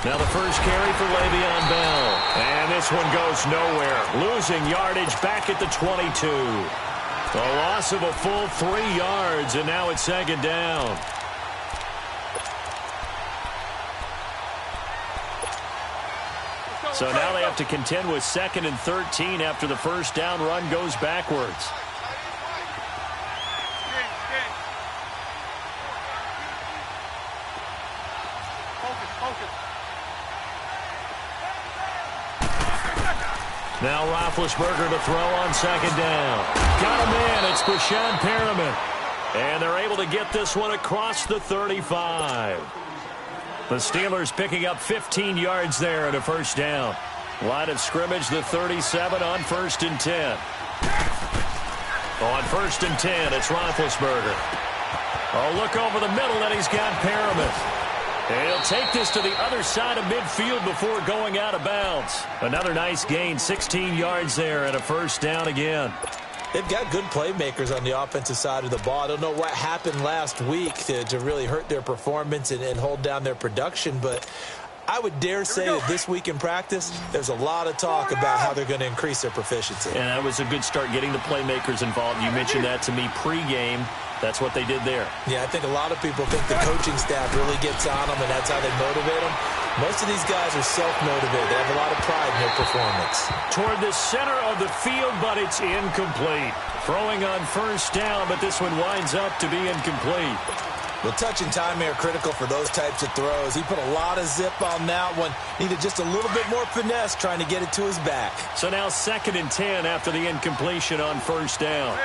Now the first carry for Le'Veon Bell. And this one goes nowhere. Losing yardage back at the 22. A loss of a full 3 yards, and now it's second down. So now they have to contend with 2nd and 13 after the first down run goes backwards. Now Roethlisberger to throw on second down. Got a man. It's Brashad Perriman. And they're able to get this one across the 35. The Steelers picking up 15 yards there and a first down. Line of scrimmage, the 37 on 1st and 10. On 1st and 10, it's Roethlisberger. Oh, look over the middle, and he's got Perriman. And he'll take this to the other side of midfield before going out of bounds. Another nice gain, 16 yards there and a first down again. They've got good playmakers on the offensive side of the ball. I don't know what happened last week to really hurt their performance and hold down their production, but I would dare say that this week in practice, there's a lot of talk about how they're going to increase their proficiency. And that was a good start getting the playmakers involved. You mentioned that to me pregame. That's what they did there. Yeah, I think a lot of people think the coaching staff really gets on them, and that's how they motivate them. Most of these guys are self-motivated. They have a lot of pride in their performance. Toward the center of the field, but it's incomplete. Throwing on first down, but this one winds up to be incomplete. Well, touch and timing are critical for those types of throws. He put a lot of zip on that one. Needed just a little bit more finesse trying to get it to his back. So now 2nd and 10 after the incompletion on first down.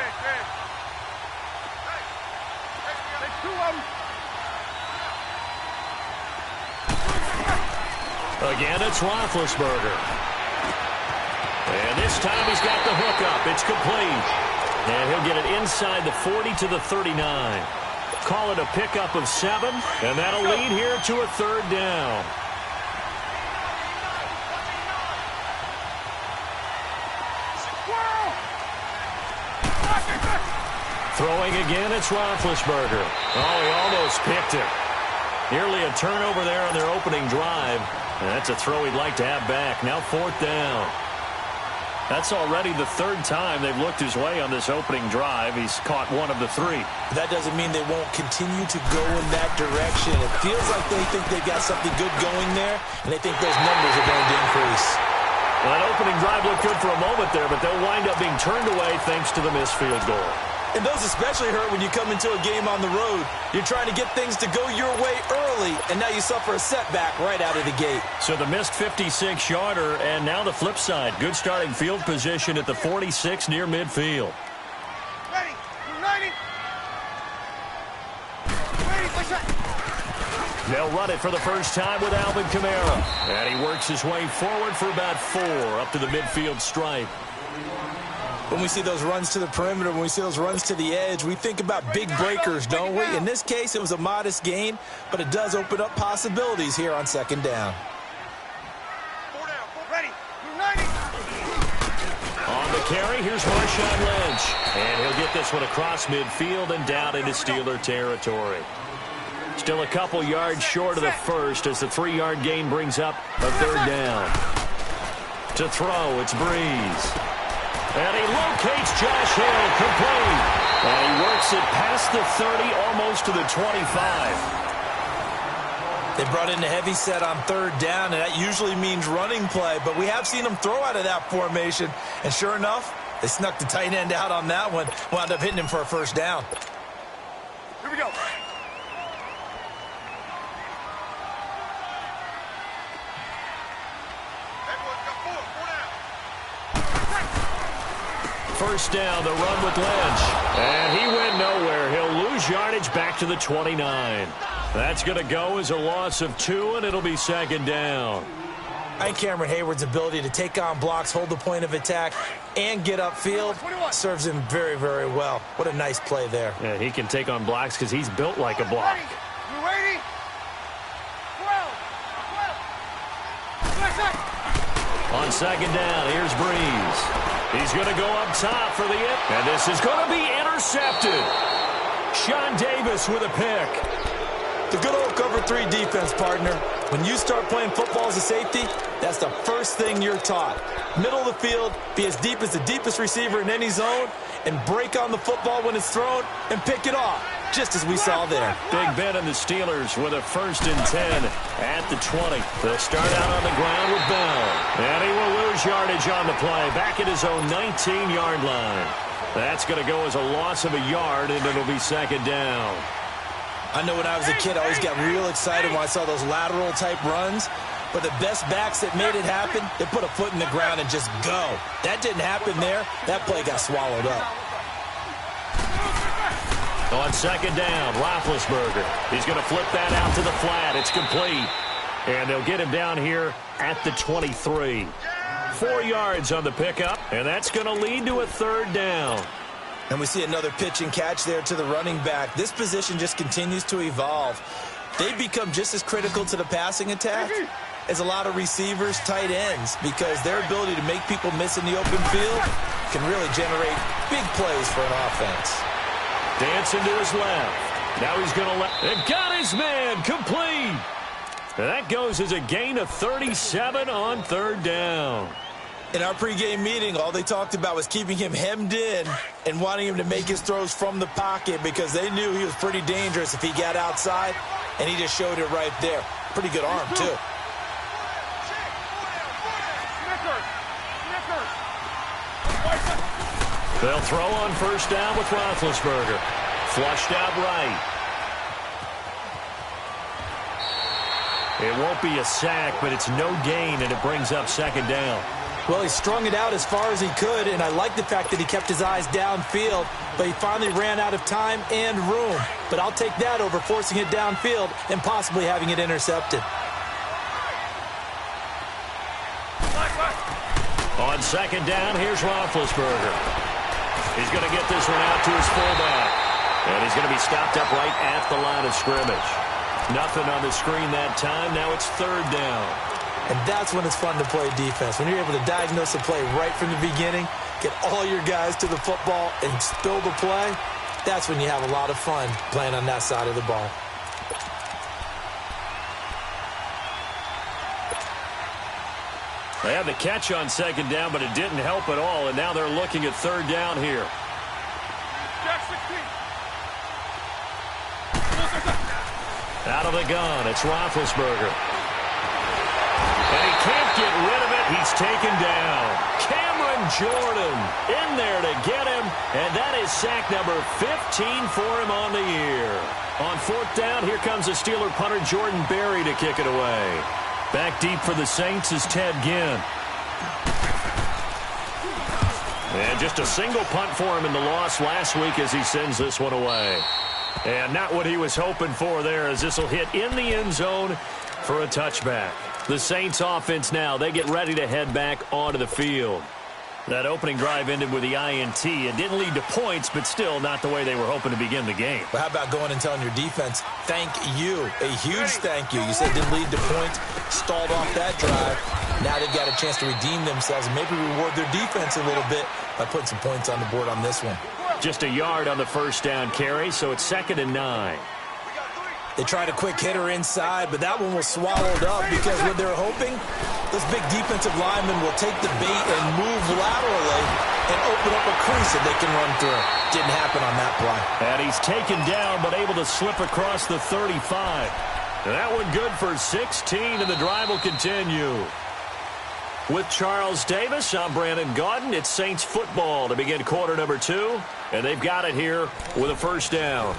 Again, it's Roethlisberger. And this time he's got the hook up. It's complete. And he'll get it inside the 40 to the 39. Call it a pickup of 7, and that'll lead here to a 3rd down. Throwing again, it's Roethlisberger. Oh, he almost picked it. Nearly a turnover there on their opening drive. And that's a throw he'd like to have back. Now 4th down. That's already the 3rd time they've looked his way on this opening drive. He's caught 1 of the 3. That doesn't mean they won't continue to go in that direction. It feels like they think they've got something good going there, and they think those numbers are going to increase. Well, that opening drive looked good for a moment there, but they'll wind up being turned away thanks to the missed field goal. And those especially hurt when you come into a game on the road. You're trying to get things to go your way early, and now you suffer a setback right out of the gate. So the missed 56-yarder, and now the flip side. Good starting field position at the 46 near midfield. Ready. They'll run it for the first time with Alvin Kamara. And he works his way forward for about 4 up to the midfield stripe. When we see those runs to the perimeter, when we see those runs to the edge, we think about big breakers, don't we? In this case, it was a modest gain, but it does open up possibilities here on 2nd down. 4 down. Ready. 90. On the carry, here's Marshawn Lynch. And he'll get this one across midfield and down into Steeler territory. Still a couple yards short of the first as the 3-yard gain brings up a 3rd down. To throw, it's Breeze. And he locates Josh Hill, complete. And he works it past the 30, almost to the 25. They brought in a heavy set on 3rd down, and that usually means running play, but we have seen them throw out of that formation. And sure enough, they snuck the tight end out on that one, wound up hitting him for a first down. Here we go. First down, the run with Lynch. And he went nowhere. He'll lose yardage back to the 29. That's going to go as a loss of 2, and it'll be 2nd down. I think Cameron Hayward's ability to take on blocks, hold the point of attack, and get upfield serves him very, very well. What a nice play there. Yeah, he can take on blocks because he's built like a block. You ready? 12. On 2nd down, here's Breeze. He's going to go up top for the hit, and this is going to be intercepted. Sean Davis with a pick. The good old cover 3 defense, partner. When you start playing football as a safety, that's the first thing you're taught. Middle of the field, be as deep as the deepest receiver in any zone, and break on the football when it's thrown and pick it off, just as we saw there. Big Ben and the Steelers with a 1st and 10 at the 20. They'll start out on the ground with Bell. And he will lose yardage on the play, back at his own 19-yard line. That's going to go as a loss of a yard, and it'll be 2nd down. I know when I was a kid, I always got real excited when I saw those lateral-type runs. But the best backs that made it happen, they put a foot in the ground and just go. That didn't happen there. That play got swallowed up. On 2nd down, Roethlisberger. He's going to flip that out to the flat. It's complete. And they'll get him down here at the 23. 4 yards on the pickup, and that's going to lead to a 3rd down. And we see another pitch and catch there to the running back. This position just continues to evolve. They become just as critical to the passing attack as a lot of receivers, tight ends, because their ability to make people miss in the open field can really generate big plays for an offense. Dancing to his left. Now he's going to let... They've got his man complete. And that goes as a gain of 37 on 3rd down. In our pregame meeting, all they talked about was keeping him hemmed in and wanting him to make his throws from the pocket because they knew he was pretty dangerous if he got outside, and he just showed it right there. Pretty good arm, too. They'll throw on 1st down with Roethlisberger. Flushed out right. It won't be a sack, but it's no gain, and it brings up 2nd down. Well, he strung it out as far as he could, and I like the fact that he kept his eyes downfield, but he finally ran out of time and room. But I'll take that over forcing it downfield and possibly having it intercepted. On 2nd down, here's Roethlisberger. He's going to get this one out to his fullback. And he's going to be stopped up right at the line of scrimmage. Nothing on the screen that time. Now it's 3rd down. And that's when it's fun to play defense. When you're able to diagnose a play right from the beginning, get all your guys to the football and spill the play, that's when you have a lot of fun playing on that side of the ball. They had the catch on 2nd down, but it didn't help at all, and now they're looking at 3rd down here. Out of the gun, it's Roethlisberger. And he can't get rid of it. He's taken down. Cameron Jordan in there to get him, and that is sack number 15 for him on the year. On 4th down, here comes the Steeler punter Jordan Berry to kick it away. Back deep for the Saints is Ted Ginn. And just a single punt for him in the loss last week as he sends this one away. And not what he was hoping for there, as this will hit in the end zone for a touchback. The Saints offense now, they get ready to head back onto the field. That opening drive ended with the INT. It didn't lead to points, but still not the way they were hoping to begin the game. But how about going and telling your defense, thank you, a huge thank you. You said it didn't lead to points, stalled off that drive. Now they've got a chance to redeem themselves and maybe reward their defense a little bit by putting some points on the board on this one. Just a yard on the 1st down carry, so it's 2nd and 9. They tried a quick hitter inside, but that one was swallowed up because what they're hoping, those big defensive linemen will take the bait and move laterally and open up a crease that they can run through. Didn't happen on that play. And he's taken down, but able to slip across the 35. And that one good for 16, and the drive will continue. With Charles Davis, I'm Brandon Gaudin. It's Saints football to begin quarter number 2, and they've got it here with a 1st down.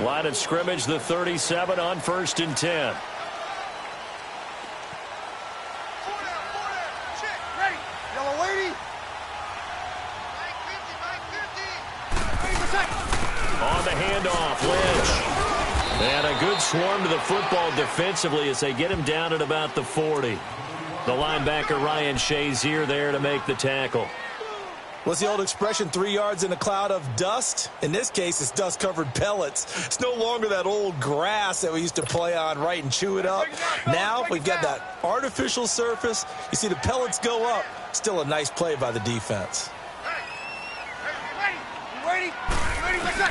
Line of scrimmage, the 37 on 1st and 10. On the handoff, Lynch. And a good swarm to the football defensively as they get him down at about the 40. The linebacker Ryan Shazier there to make the tackle. What's the old expression, 3 yards in a cloud of dust? In this case, it's dust-covered pellets. It's no longer that old grass that we used to play on, right, and chew it up. Now we've got that artificial surface. You see the pellets go up. Still a nice play by the defense. ready? Ready, let's go.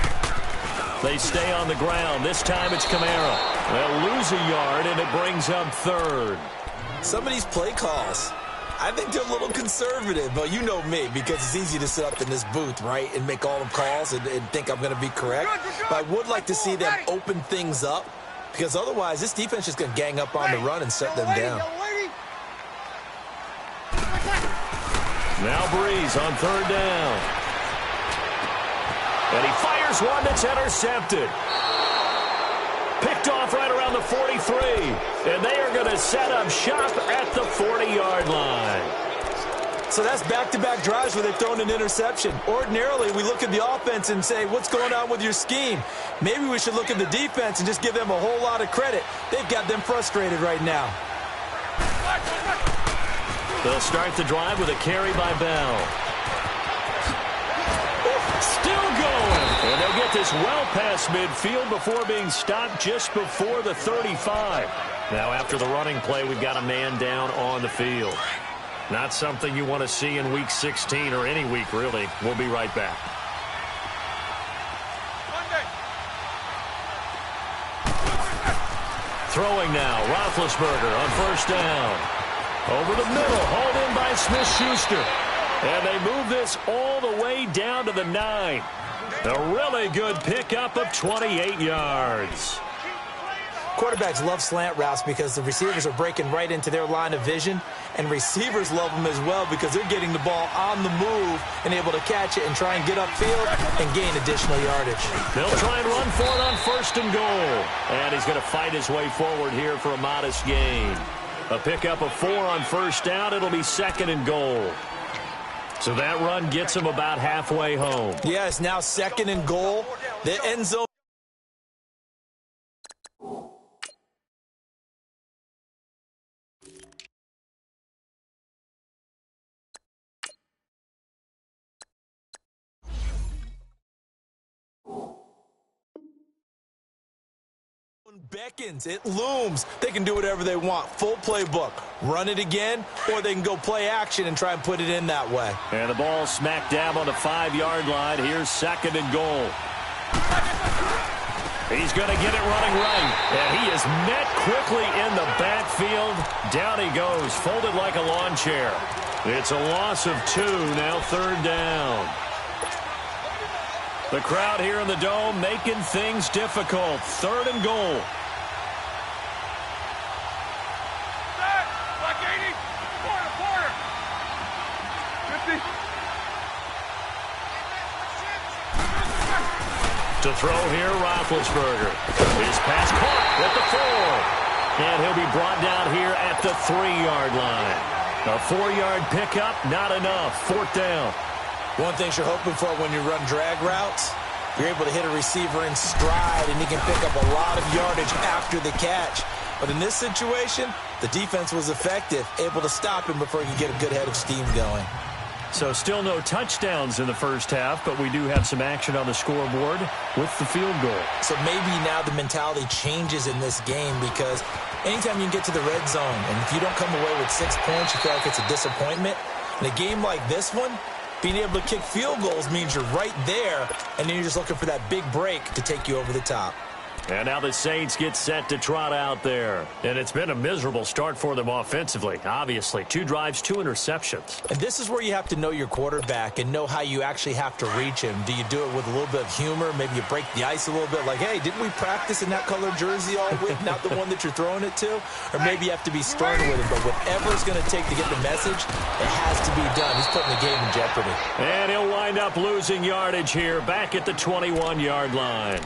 They stay on the ground. This time it's Kamara. They'll lose a yard, and it brings up third. Some of these play calls, I think they're a little conservative, but you know me, because it's easy to sit up in this booth, right, and make all the calls and think I'm going to be correct. But I would like to see them open things up, because otherwise this defense is going to gang up on the run and shut them down. Now Breeze on third down. And he fires one that's intercepted. Picked off right around the 43. And they are going to set up shop at the 40-yard line. So that's back-to-back drives where they've thrown an interception. Ordinarily, we look at the offense and say, what's going on with your scheme? Maybe we should look at the defense and just give them a whole lot of credit. They've got them frustrated right now. They'll start the drive with a carry by Bell. Still going. And they'll get this well past midfield before being stopped just before the 35. Now, after the running play, we've got a man down on the field. Not something you want to see in Week 16 or any week, really. We'll be right back. Throwing now, Roethlisberger on first down. Over the middle, hauled in by Smith-Schuster. And they move this all the way down to the 9. A really good pickup of 28 yards. Quarterbacks love slant routes because the receivers are breaking right into their line of vision, and receivers love them as well because they're getting the ball on the move and able to catch it and try and get upfield and gain additional yardage. They'll try and run for it on first and goal. And he's going to fight his way forward here for a modest gain. A pickup of 4 on first down. It'll be second and goal. So that run gets him about halfway home. Yeah, it's now second and goal. The end zone. Beckons, it looms. They can do whatever they want. Full playbook. Run it again, or they can go play action and try and put it in that way. And the ball smack dab on the 5-yard line. Here's second and goal. He's going to get it running right. And he is met quickly in the backfield. Down he goes, folded like a lawn chair. It's a loss of 2, now third down. The crowd here in the Dome making things difficult. Third and goal. Black 80. Quarter. 50. To throw here, Roethlisberger. His pass caught at the 4. And he'll be brought down here at the 3-yard line. A 4-yard pickup, not enough. Fourth down. One thing you're hoping for when you run drag routes, you're able to hit a receiver in stride, and he can pick up a lot of yardage after the catch. But in this situation, the defense was effective, able to stop him before he could get a good head of steam going. So still no touchdowns in the first half, but we do have some action on the scoreboard with the field goal. So maybe now the mentality changes in this game, because anytime you can get to the red zone, and if you don't come away with 6 points, you feel like it's a disappointment. In a game like this one, being able to kick field goals means you're right there, and then you're just looking for that big break to take you over the top. And now the Saints get set to trot out there. And it's been a miserable start for them offensively, obviously. 2 drives, 2 interceptions. And this is where you have to know your quarterback and know how you actually have to reach him. Do you do it with a little bit of humor? Maybe you break the ice a little bit, like, hey, didn't we practice in that colored jersey all week, not the one that you're throwing it to? Or maybe you have to be stern with him. But whatever it's going to take to get the message, it has to be done. He's putting the game in jeopardy. And he'll wind up losing yardage here back at the 21-yard line.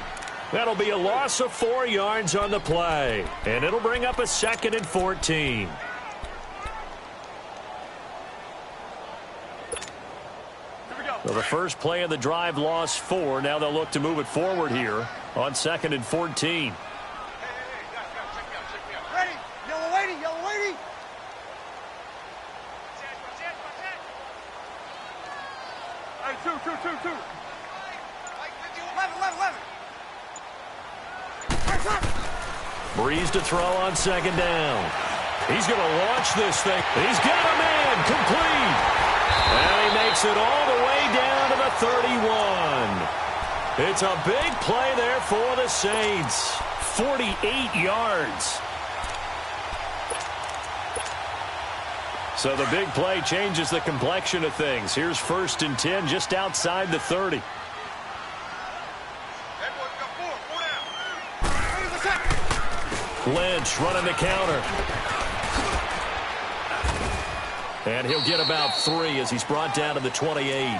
That'll be a loss of 4 yards on the play. And it'll bring up a second and 14. So the first play of the drive lost 4. Now they'll look to move it forward here on second and 14. Hey, guys, check me out. Ready? Yellow lady. Hey, two. 11. Breeze to throw on second down. He's going to launch this thing. He's got a man complete. And he makes it all the way down to the 31. It's a big play there for the Saints. 48 yards. So the big play changes the complexion of things. Here's 1st and 10 just outside the 30. Lynch running the counter. And he'll get about 3 as he's brought down to the 28.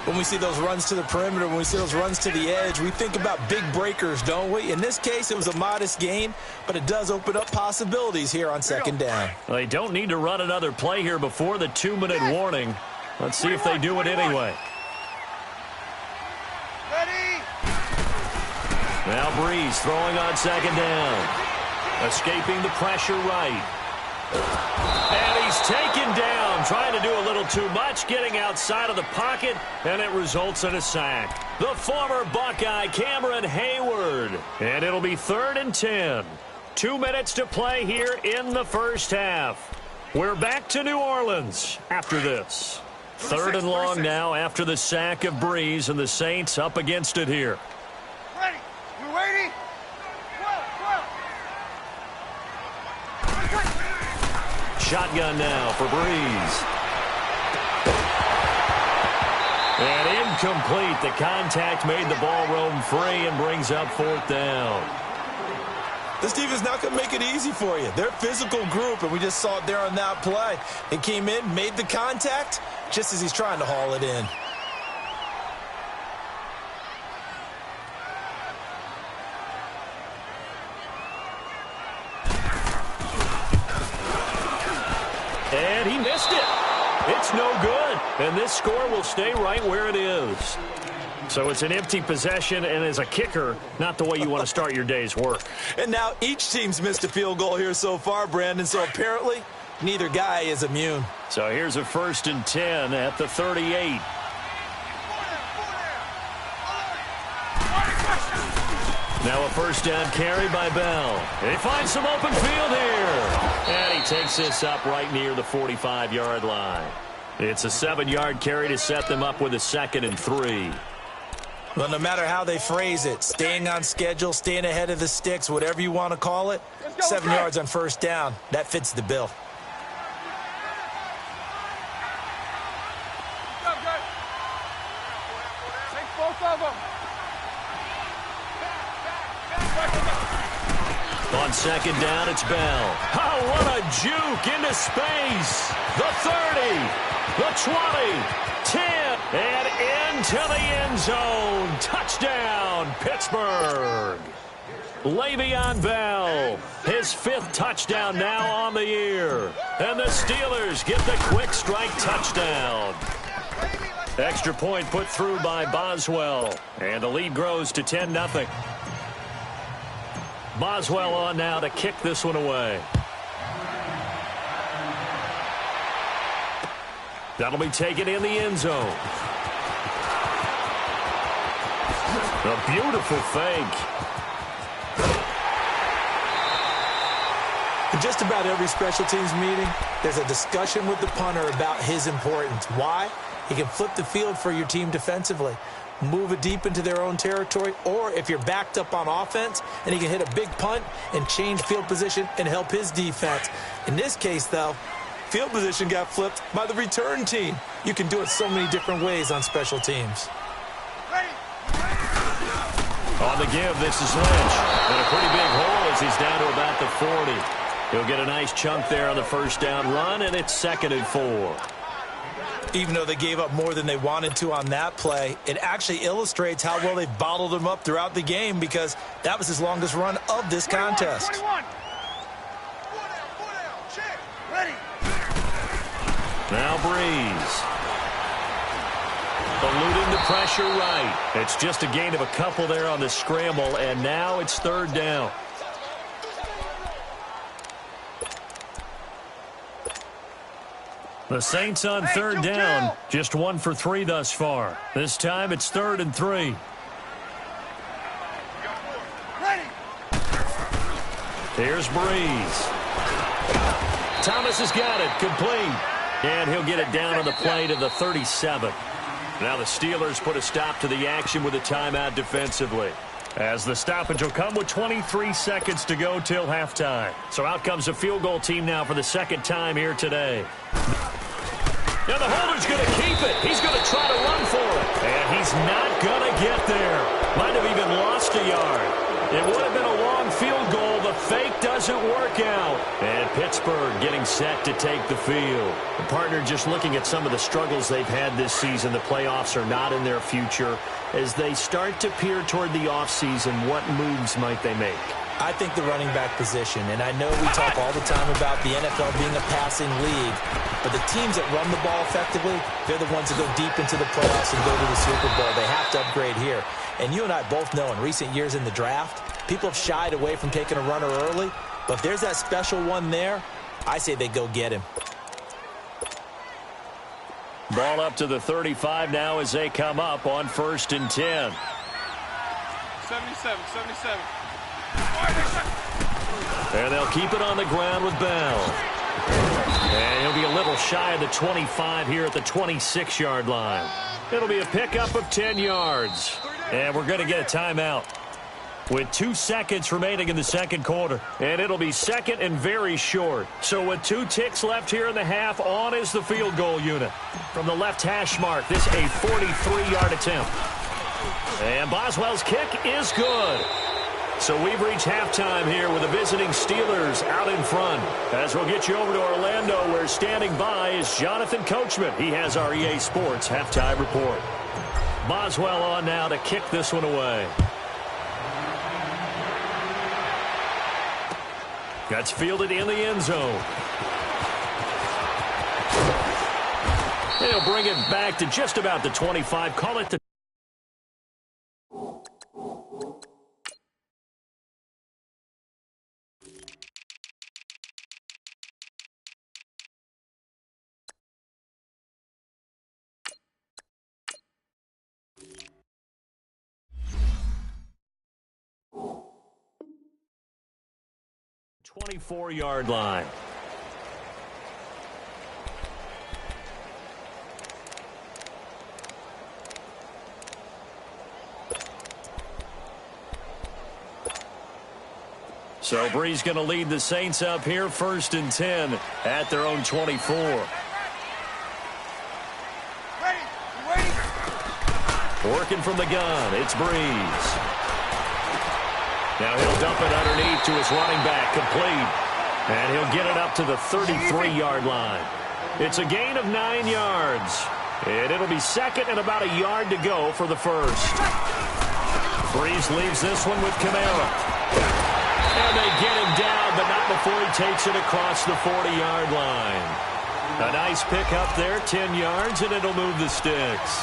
When we see those runs to the perimeter, when we see those runs to the edge, we think about big breakers, don't we? In this case, it was a modest gain, but it does open up possibilities here on 2nd down. They don't need to run another play here before the 2-minute warning. Let's see if they do it anyway. Ready? Now Breeze throwing on 2nd down. Escaping the pressure right. And he's taken down, trying to do a little too much, getting outside of the pocket, and it results in a sack. The former Buckeye, Cameron Hayward. And it'll be 3rd and 10. 2 minutes to play here in the first half. We're back to New Orleans after this. 3rd and long now after the sack of Breeze, and the Saints up against it here. Ready? We waiting? 12. Shotgun now for Breeze. And incomplete. The contact made the ball roam free and brings up 4th down. This defense not going to make it easy for you. They're a physical group, and we just saw it there on that play. They came in, made the contact, just as he's trying to haul it in. And he missed it. It's no good. And this score will stay right where it is. So it's an empty possession, and as a kicker, not the way you want to start your day's work. And now each team's missed a field goal here so far, Brandon, so apparently neither guy is immune. So here's a 1st and 10 at the 38. Now a 1st down carry by Bell. He finds some open field here. And he takes this up right near the 45-yard line. It's a 7-yard carry to set them up with a 2nd and 3. Well, no matter how they phrase it, staying on schedule, staying ahead of the sticks, whatever you want to call it, 7 yards on 1st down, that fits the bill. Take both of them. On 2nd down, it's Bell. Oh, what a juke into space. The 30, the 20, 10, and into the end zone. Touchdown, Pittsburgh. Le'Veon Bell, his 5th touchdown now on the year. And the Steelers get the quick strike touchdown. Extra point put through by Boswell. And the lead grows to 10-0. Boswell on now to kick this one away. That'll be taken in the end zone. A beautiful fake. In just about every special teams meeting, there's a discussion with the punter about his importance. Why? He can flip the field for your team defensively, move it deep into their own territory, or if you're backed up on offense, and he can hit a big punt and change field position and help his defense. In this case, though, field position got flipped by the return team. You can do it so many different ways on special teams. On the give, this is Lynch. And a pretty big hole as he's down to about the 40. He'll get a nice chunk there on the 1st down run, and it's 2nd and 4. Even though they gave up more than they wanted to on that play, it actually illustrates how well they've bottled him up throughout the game, because that was his longest run of this contest. 21. Check. Ready. Now Breeze. Eluding the pressure right. It's just a gain of a couple there on the scramble, and now it's 3rd down. The Saints on 3rd down, just 1 for 3 thus far. This time it's 3rd and 3. Ready. Here's Breeze. Thomas has got it, complete. And he'll get it down on the play to the 37. Now the Steelers put a stop to the action with a timeout defensively, as the stoppage will come with 23 seconds to go till halftime. So out comes a field goal team now for the second time here today. Now the holder's going to keep it. He's going to try to run for it. And he's not going to get there. Might have even lost a yard. It would have been a long field goal. The fake doesn't work out. And Pittsburgh getting set to take the field. The partner, just looking at some of the struggles they've had this season, the playoffs are not in their future. As they start to peer toward the offseason, what moves might they make? I think the running back position, and I know we talk all the time about the NFL being a passing league, but the teams that run the ball effectively, they're the ones that go deep into the playoffs and go to the Super Bowl. They have to upgrade here. And you and I both know in recent years in the draft, people have shied away from taking a runner early, but if there's that special one there, I say they go get him. Ball up to the 35 now as they come up on 1st and 10. 77. And they'll keep it on the ground with Bell. And he'll be a little shy of the 25 here at the 26-yard line. It'll be a pickup of 10 yards. And we're going to get a timeout with 2 seconds remaining in the second quarter. And it'll be second and very short. So with 2 ticks left here in the half, on is the field goal unit. From the left hash mark, this a 43-yard attempt. And Boswell's kick is good. So we've reached halftime here with the visiting Steelers out in front. As we'll get you over to Orlando, where standing by is Jonathan Coachman. He has our EA Sports halftime report. Boswell on now to kick this one away. That's fielded in the end zone. They'll bring it back to just about the 25. Call it the 24-yard line. So Bree's going to lead the Saints up here 1st and 10 at their own 24. Ready. Working from the gun, it's Breeze. Now he'll dump it underneath to his running back, complete. And he'll get it up to the 33-yard line. It's a gain of 9 yards. And it'll be second and about a yard to go for the first. Breeze leaves this one with Kamara. And they get him down, but not before he takes it across the 40-yard line. A nice pickup there, 10 yards, and it'll move the sticks.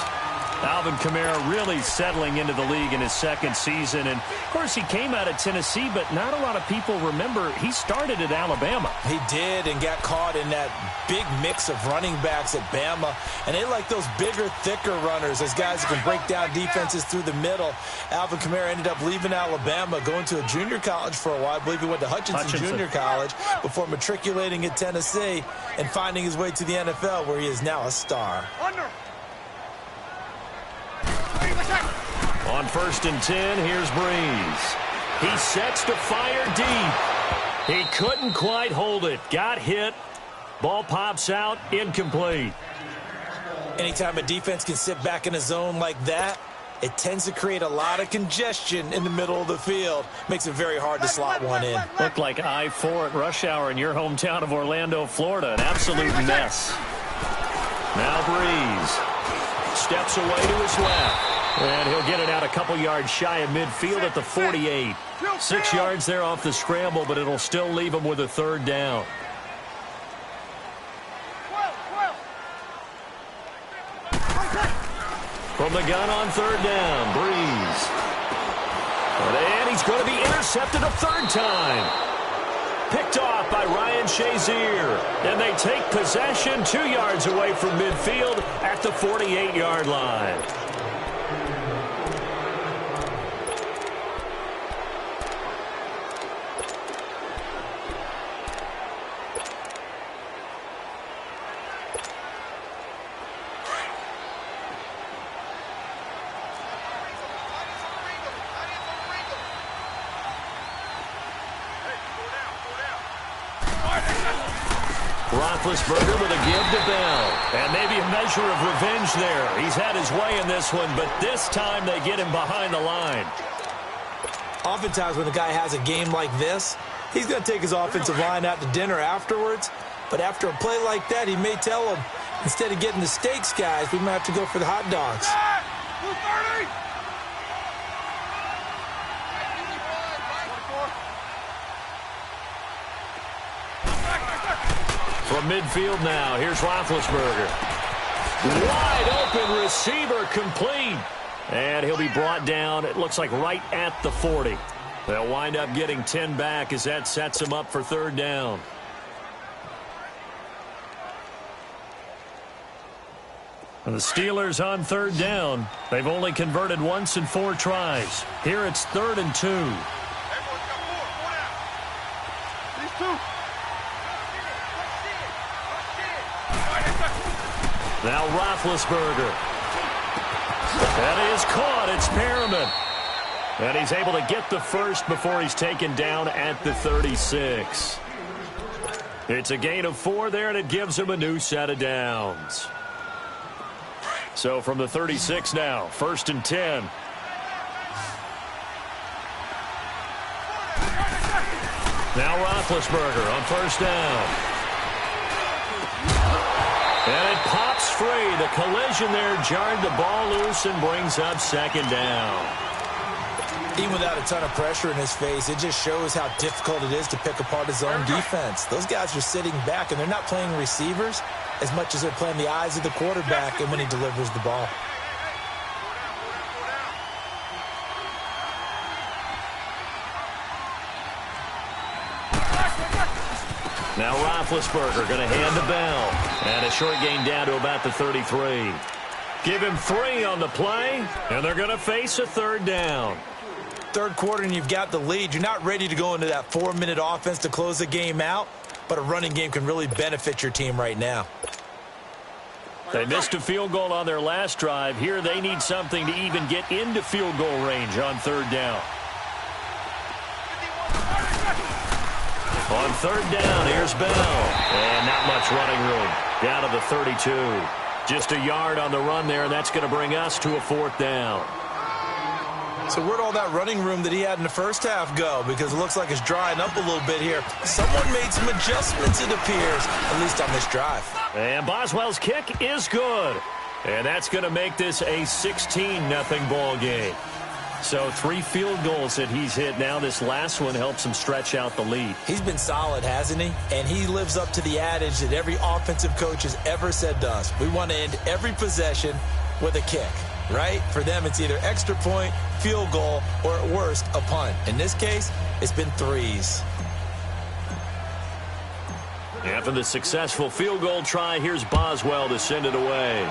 Alvin Kamara really settling into the league in his second season. And, of course, he came out of Tennessee, but not a lot of people remember he started at Alabama. He did, and got caught in that big mix of running backs at Bama. And they like those bigger, thicker runners, as guys who can break down defenses through the middle. Alvin Kamara ended up leaving Alabama, going to a junior college for a while. I believe he went to Hutchinson Junior College before matriculating at Tennessee and finding his way to the NFL, where he is now a star. On 1st and 10, here's Breeze. He sets to fire deep. He couldn't quite hold it. Got hit. Ball pops out. Incomplete. Anytime a defense can sit back in a zone like that, it tends to create a lot of congestion in the middle of the field. Makes it very hard to slot one in. Looked like I-4 at rush hour in your hometown of Orlando, Florida. An absolute mess. Now Breeze steps away to his left. And he'll get it out a couple yards shy of midfield at the 48. 6 yards there off the scramble, but it'll still leave him with a third down. From the gun on third down, Breeze. And he's going to be intercepted a third time. Picked off by Ryan Shazier. And they take possession 2 yards away from midfield at the 48-yard line. Roethlisberger with a give to Bell. And maybe a measure of revenge there. He's had his way in this one, but this time they get him behind the line. Oftentimes when a guy has a game like this, he's going to take his offensive line out to dinner afterwards. But after a play like that, he may tell them, instead of getting the steaks, guys, we might have to go for the hot dogs. From midfield now, here's Roethlisberger. Wide open receiver complete. And he'll be brought down, it looks like right at the 40. They'll wind up getting 10 back as that sets them up for third down. And the Steelers on third down. They've only converted once in 4 tries. Here it's 3rd and 2. Now Roethlisberger. That is caught. It's Perriman. And he's able to get the first before he's taken down at the 36. It's a gain of 4 there, and it gives him a new set of downs. So from the 36 now, 1st and 10. Now Roethlisberger on 1st down. And it pops free. The collision there jarred the ball loose and brings up 2nd down. Even without a ton of pressure in his face, it just shows how difficult it is to pick apart his own defense. Those guys are sitting back, and they're not playing receivers as much as they're playing the eyes of the quarterback and when he delivers the ball. Now Roethlisberger going to hand to Bell. And a short gain down to about the 33. Give him 3 on the play, and they're going to face a 3rd down. 3rd quarter and you've got the lead. You're not ready to go into that 4-minute offense to close the game out, but a running game can really benefit your team right now. They missed a field goal on their last drive. Here they need something to even get into field goal range on 3rd down. On 3rd down, here's Bell. And not much running room. Down to the 32. Just a yard on the run there, and that's going to bring us to a 4th down. So where'd all that running room that he had in the first half go? Because it looks like it's drying up a little bit here. Someone made some adjustments, it appears, at least on this drive. And Boswell's kick is good. And that's going to make this a 16-0 ball game. So 3 field goals that he's hit now. This last one helps him stretch out the lead. He's been solid, hasn't he? And he lives up to the adage that every offensive coach has ever said to us. We want to end every possession with a kick, right? For them, it's either extra point, field goal, or at worst, a punt. In this case, it's been 3s. After the successful field goal try, here's Boswell to send it away.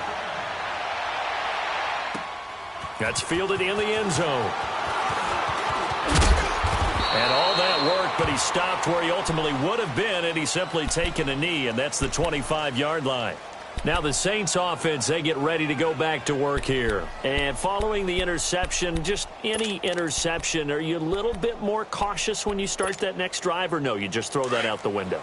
That's fielded in the end zone. And all that work, but he stopped where he ultimately would have been, and he's simply taken a knee, and that's the 25-yard line. Now the Saints offense, they get ready to go back to work here. And following the interception, just any interception, are you a little bit more cautious when you start that next drive, or no, you just throw that out the window?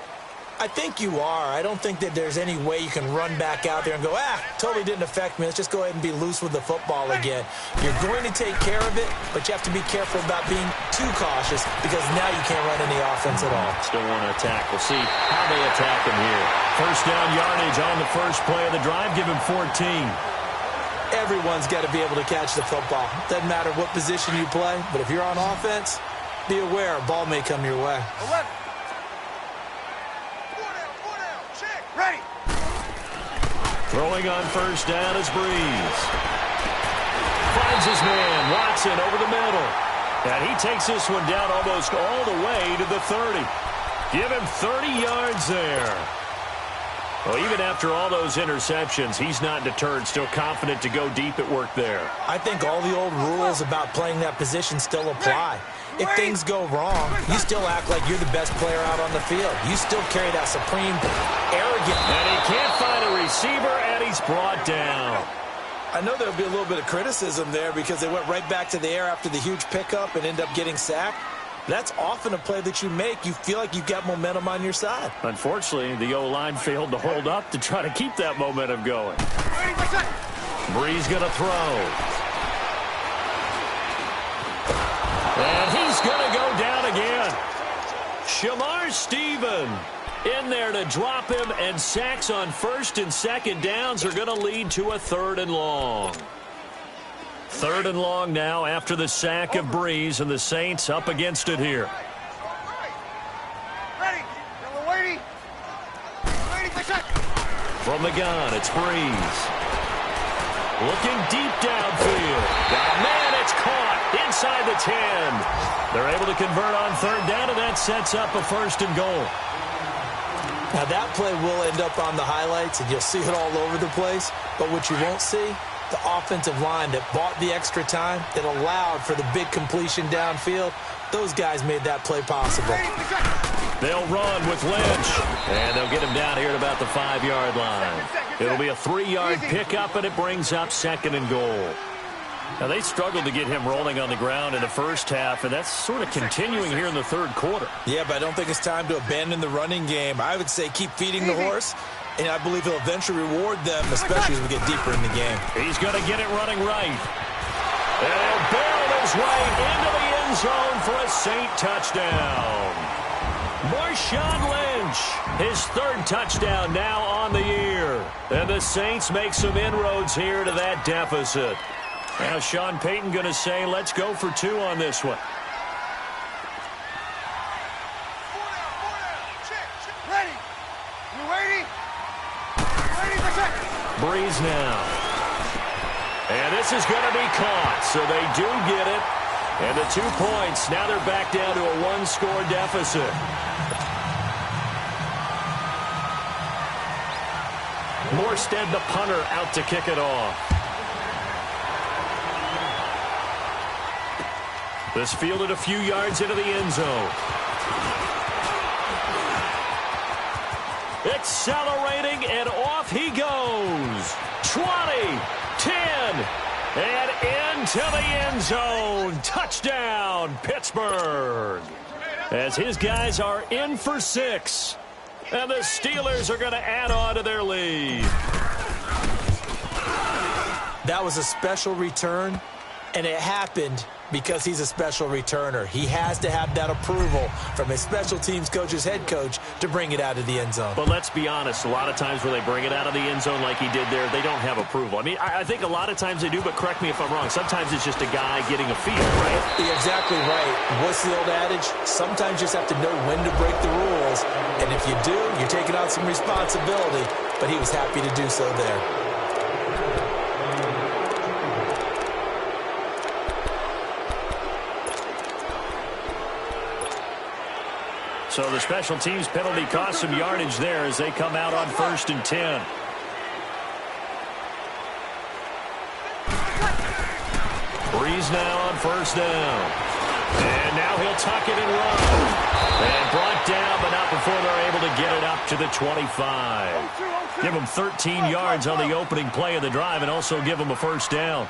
I think you are. I don't think that there's any way you can run back out there and go, totally didn't affect me. Let's just go ahead and be loose with the football again. You're going to take care of it, but you have to be careful about being too cautious because now you can't run any offense at all. Still want to attack. We'll see how they attack him here. 1st down yardage on the first play of the drive. Give him 14. Everyone's got to be able to catch the football. Doesn't matter what position you play, but if you're on offense, be aware a ball may come your way. 11. Ready. Throwing on 1st down is Breeze. Finds his man, Watson, over the middle. And he takes this one down almost all the way to the 30. Give him 30 yards there. Well, even after all those interceptions, he's not deterred, still confident to go deep at work there. I think all the old rules about playing that position still apply. If things go wrong, you still act like you're the best player out on the field. You still carry that supreme arrogance. And he can't find a receiver, and he's brought down. I know there'll be a little bit of criticism there because they went right back to the air after the huge pickup and end up getting sacked. That's often a play that you make. You feel like you've got momentum on your side. Unfortunately, the O-line failed to hold up to try to keep that momentum going. Breeze going to throw. And he's going to go down again. Shamar Stephen in there to drop him, and sacks on first and second downs are going to lead to a 3rd and long. 3rd and long now after the sack of Breeze, and the Saints up against it here. From the gun, it's Breeze. Looking deep downfield. Got a man, it's caught inside the 10. They're able to convert on 3rd down, and that sets up a 1st and goal. Now that play will end up on the highlights, and you'll see it all over the place. But what you won't see, the offensive line that bought the extra time, that allowed for the big completion downfield, those guys made that play possible. They'll run with Lynch, and they'll get him down here at about the 5-yard line. It'll be a 3-yard pickup, and it brings up 2nd and goal. Now, they struggled to get him rolling on the ground in the first half, and that's sort of continuing here in the 3rd quarter. Yeah, but I don't think it's time to abandon the running game. I would say keep feeding the horse, and I believe he'll eventually reward them, especially as we get deeper in the game. He's going to get it running right. And he'll barrel his way into the end zone for a Saint touchdown. Marshawn Lynch, his 3rd touchdown now on the year. And the Saints make some inroads here to that deficit. Now Sean Payton going to say, let's go for 2 on this one. Ready. You ready? Ready for check. Breeze now. And this is going to be caught, so they do get it. And the 2 points, now they're back down to a 1-score deficit. Morstead, the punter, out to kick it off. This fielded a few yards into the end zone. Accelerating, and off he goes. 20, 10, and into the end zone. Touchdown, Pittsburgh. As his guys are in for 6. And the Steelers are going to add on to their lead. That was a special return, and it happened because he's a special returner. He has to have that approval from his special teams coach's head coach to bring it out of the end zone. But let's be honest, a lot of times when they bring it out of the end zone like he did there, they don't have approval. I mean, I think a lot of times they do, but correct me if I'm wrong. Sometimes it's just a guy getting a feel, right? You're exactly right. What's the old adage? Sometimes you just have to know when to break the rules. And if you do, you're taking on some responsibility. But he was happy to do so there. So the special teams penalty cost some yardage there as they come out on 1st and 10. Breeze now on 1st down. And now he'll tuck it and run. And brought down, but not before they're able to get it up to the 25. Give him 13 yards on the opening play of the drive and also give him a 1st down.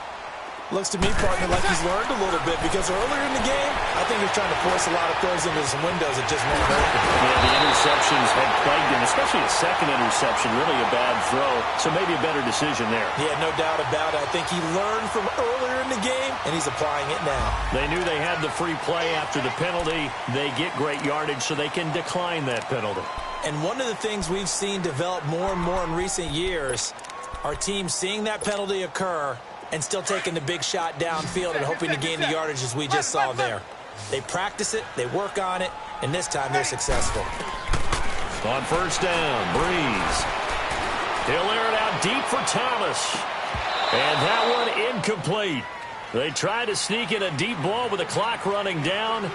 Looks to me, partner, like he's learned a little bit because earlier in the game, I think he's trying to force a lot of throws into some windows that just won't open. Yeah, the interceptions had plagued him, especially a second interception, really a bad throw. So maybe a better decision there. Yeah, no doubt about it. I think he learned from earlier in the game, and he's applying it now. They knew they had the free play after the penalty. They get great yardage, so they can decline that penalty. And one of the things we've seen develop more and more in recent years are teams seeing that penalty occur and still taking the big shot downfield and hoping to gain the yardage as we just saw there. They practice it, they work on it, and this time they're successful. On 1st down, Breeze. He'll air it out deep for Thomas. And that one incomplete. They try to sneak in a deep ball with the clock running down,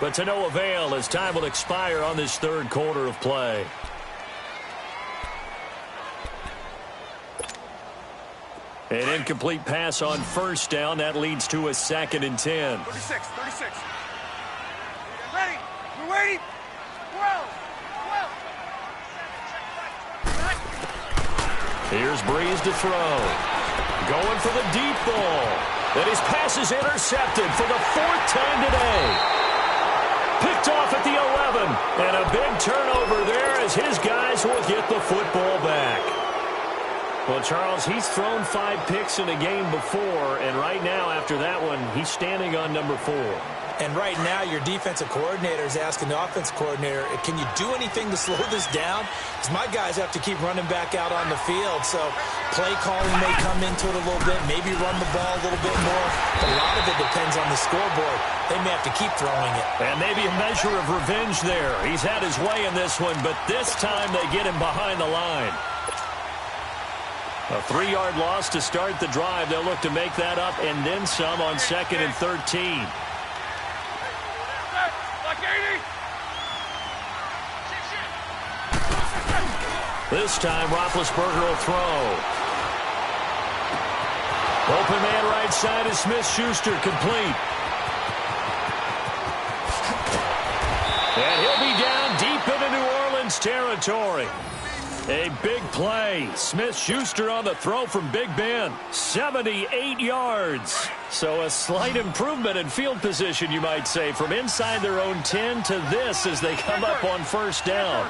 but to no avail as time will expire on this 3rd quarter of play. An incomplete pass on 1st down. That leads to a 2nd and 10. 36. Ready? You ready? 12. Here's Breeze to throw. Going for the deep ball. And his pass is intercepted for the 4th time today. Picked off at the 11. And a big turnover there as his guys will get the football back. Well, Charles, he's thrown 5 picks in a game before, and right now, after that one, he's standing on number 4. And right now, your defensive coordinator is asking the offensive coordinator, can you do anything to slow this down? Because my guys have to keep running back out on the field. So play calling may come into it a little bit, maybe run the ball a little bit more. But a lot of it depends on the scoreboard. They may have to keep throwing it. And maybe a measure of revenge there. He's had his way in this one, but this time they get him behind the line. A 3-yard loss to start the drive. They'll look to make that up and then some on 2nd and 13. This time, Roethlisberger will throw. Open man right side is Smith-Schuster, complete. And he'll be down deep into New Orleans territory. A big play. Smith-Schuster on the throw from Big Ben. 78 yards. So a slight improvement in field position, you might say, from inside their own 10 to this as they come up on first down.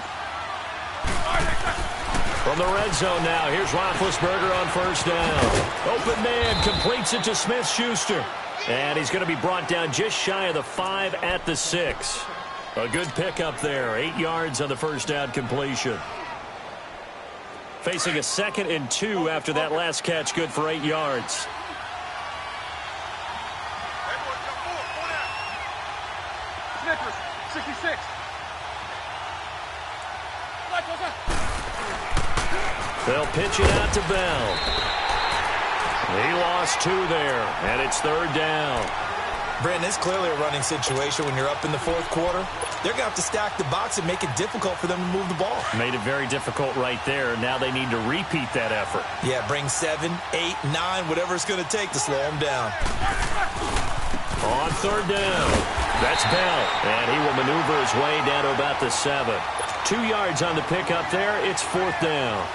From the red zone now, here's Roethlisberger on first down. Open man completes it to Smith-Schuster. And he's going to be brought down just shy of the 5 at the 6. A good pickup there. 8 yards on the first down completion. Facing a 2nd and 2 after that last catch, good for 8 yards. Snickers, 66. They'll pitch it out to Bell. He lost 2 there, and it's 3rd down. Brandon, it's clearly a running situation when you're up in the 4th quarter. They're going to have to stack the box and make it difficult for them to move the ball. Made it very difficult right there. Now they need to repeat that effort. Yeah, bring 7, 8, 9, whatever it's going to take to slow them down. On 3rd down, that's Bell, and he will maneuver his way down to about the 7. 2 yards on the pickup there. It's 4th down.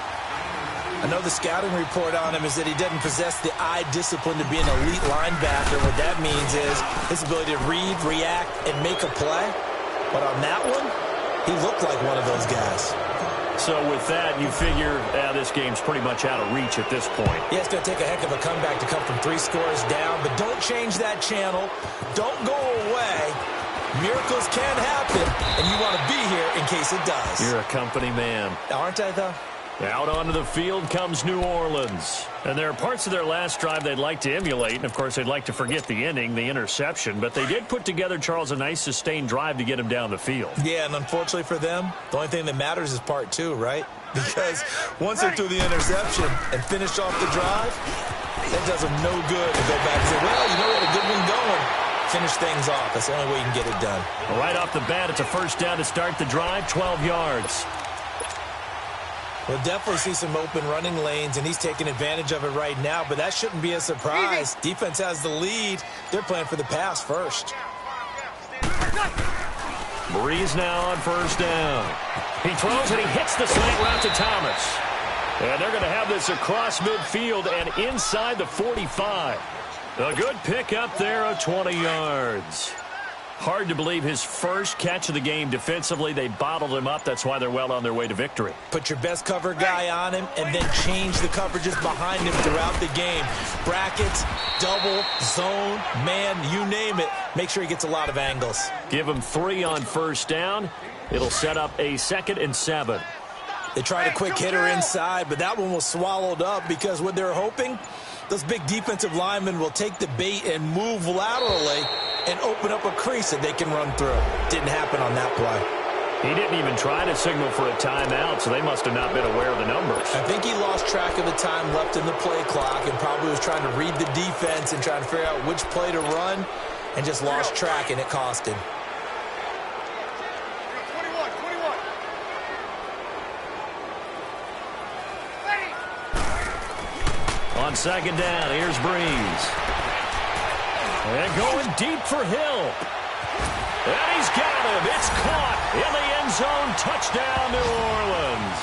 I know the scouting report on him is that he doesn't possess the eye discipline to be an elite linebacker. What that means is his ability to read, react, and make a play. But on that one, he looked like one of those guys. So with that, you figure this game's pretty much out of reach at this point. Yeah, it's going to take a heck of a comeback to come from 3 scores down. But don't change that channel. Don't go away. Miracles can happen, and you want to be here in case it does. You're a company man. Aren't I, though? Out onto the field comes New Orleans. And there are parts of their last drive they'd like to emulate. And, of course, they'd like to forget the inning, the interception. But they did put together, Charles, a nice sustained drive to get him down the field. Yeah, and unfortunately for them, the only thing that matters is part 2, right? Because once they're through the interception and finish off the drive, that does them no good to go back and say, well, you know what, a good one going. Finish things off. That's the only way you can get it done. Right off the bat, it's a first down to start the drive, 12 yards. We'll definitely see some open running lanes, and he's taking advantage of it right now, but that shouldn't be a surprise. Defense has the lead. They're playing for the pass first. Breeze now on first down. He throws and he hits the slant route to Thomas. And they're going to have this across midfield and inside the 45. A good pickup there of 20 yards. Hard to believe his first catch of the game defensively. They bottled him up. That's why they're well on their way to victory. Put your best cover guy on him and then change the coverages behind him throughout the game. Brackets, double, zone, man, you name it. Make sure he gets a lot of angles. Give him 3 on first down. It'll set up a 2nd and 7. They tried a quick hitter inside, but that one was swallowed up because what they're hoping, those big defensive linemen will take the bait and move laterally and open up a crease that they can run through. Didn't happen on that play. He didn't even try to signal for a timeout, so they must have not been aware of the numbers. I think he lost track of the time left in the play clock and probably was trying to read the defense and trying to figure out which play to run and just lost track, and it cost him. 21. On second down, here's Breeze. And going deep for Hill. And he's got him. It's caught in the end zone. Touchdown, New Orleans.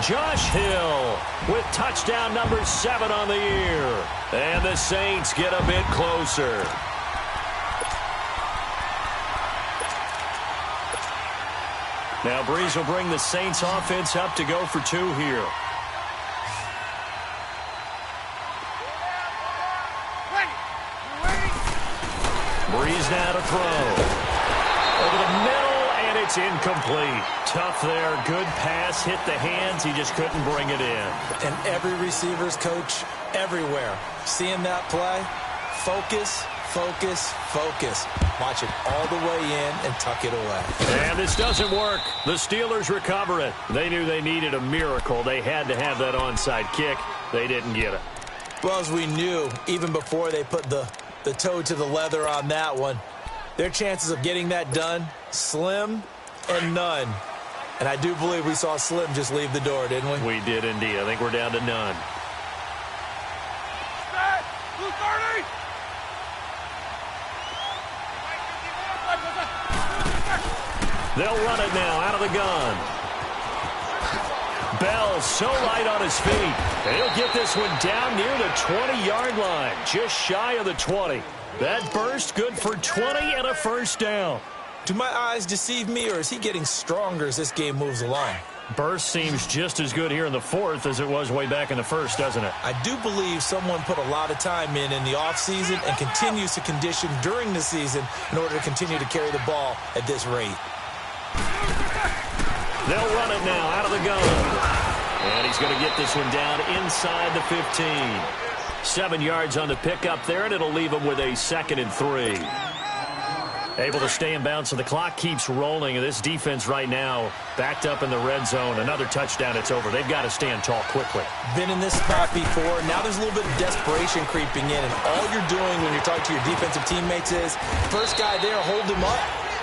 Josh Hill with touchdown number 7 on the year. And the Saints get a bit closer. Now Breeze will bring the Saints offense up to go for 2 here. Breeze now to throw. Over the middle, and it's incomplete. Tough there. Good pass. Hit the hands. He just couldn't bring it in. And every receiver's coach everywhere. Seeing that play, focus, focus, focus. Watch it all the way in and tuck it away. And this doesn't work. The Steelers recover it. They knew they needed a miracle. They had to have that onside kick. They didn't get it. Well, as we knew, even before they put the toe to the leather on that one, their chances of getting that done, slim and none. And I do believe we saw Slim just leave the door, didn't we? We did indeed. I think we're down to none. They'll run it now out of the gun. Bell so light on his feet. And he'll get this one down near the 20-yard line, just shy of the 20. That burst good for 20 and a first down. Do my eyes deceive me, or is he getting stronger as this game moves along? Burst seems just as good here in the fourth as it was way back in the first, doesn't it? I do believe someone put a lot of time in the offseason and continues to condition during the season in order to continue to carry the ball at this rate. They'll run it now out of the gun. And he's going to get this one down inside the 15. 7 yards on the pickup there, and it'll leave him with a 2nd and 3. Able to stay in bounds, so the clock keeps rolling. And this defense right now backed up in the red zone. Another touchdown, it's over. They've got to stand tall quickly. Been in this spot before. Now there's a little bit of desperation creeping in. And all you're doing when you're talking to your defensive teammates is, first guy there, hold him up.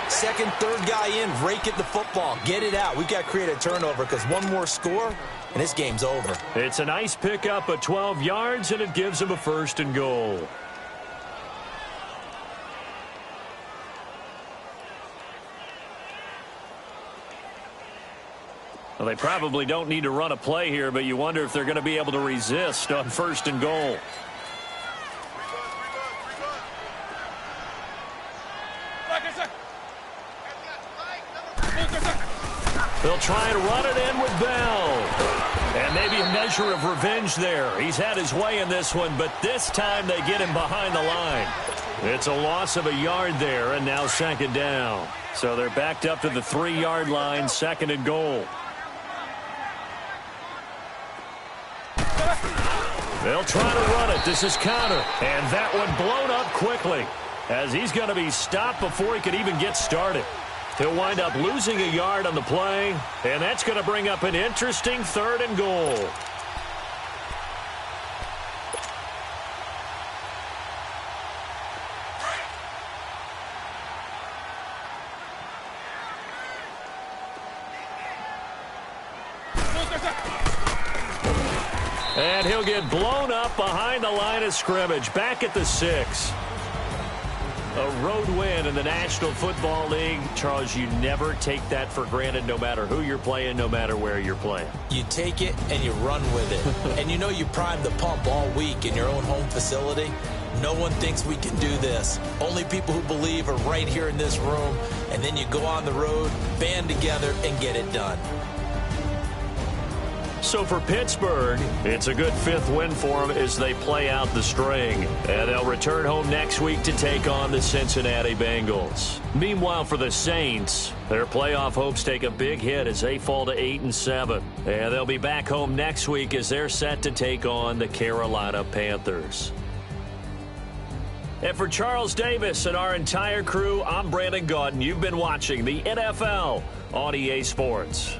Second, third guy in, rake at the football. Get it out. We've got to create a turnover because one more score, and this game's over. It's a nice pickup of 12 yards, and it gives him a 1st and goal. Well, they probably don't need to run a play here, but you wonder if they're going to be able to resist on 1st and goal. They'll try and run it in with Bell. And maybe a measure of revenge there. He's had his way in this one, but this time they get him behind the line. It's a loss of a yard there, and now 2nd down. So they're backed up to the 3-yard line, 2nd and goal. They'll try to run it. This is counter. And that one blown up quickly as he's going to be stopped before he could even get started. He'll wind up losing a yard on the play, and that's going to bring up an interesting 3rd and goal. And he'll get blown up behind the line of scrimmage, back at the 6. A road win in the National Football League. Charles, you never take that for granted, no matter who you're playing, no matter where you're playing. You take it and you run with it. And you know you primed the pump all week in your own home facility. No one thinks we can do this. Only people who believe are right here in this room. And then you go on the road, band together, and get it done. So for Pittsburgh, it's a good 5th win for them as they play out the string. And they'll return home next week to take on the Cincinnati Bengals. Meanwhile, for the Saints, their playoff hopes take a big hit as they fall to 8-7. And they'll be back home next week as they're set to take on the Carolina Panthers. And for Charles Davis and our entire crew, I'm Brandon Gaudin. You've been watching the NFL on EA Sports.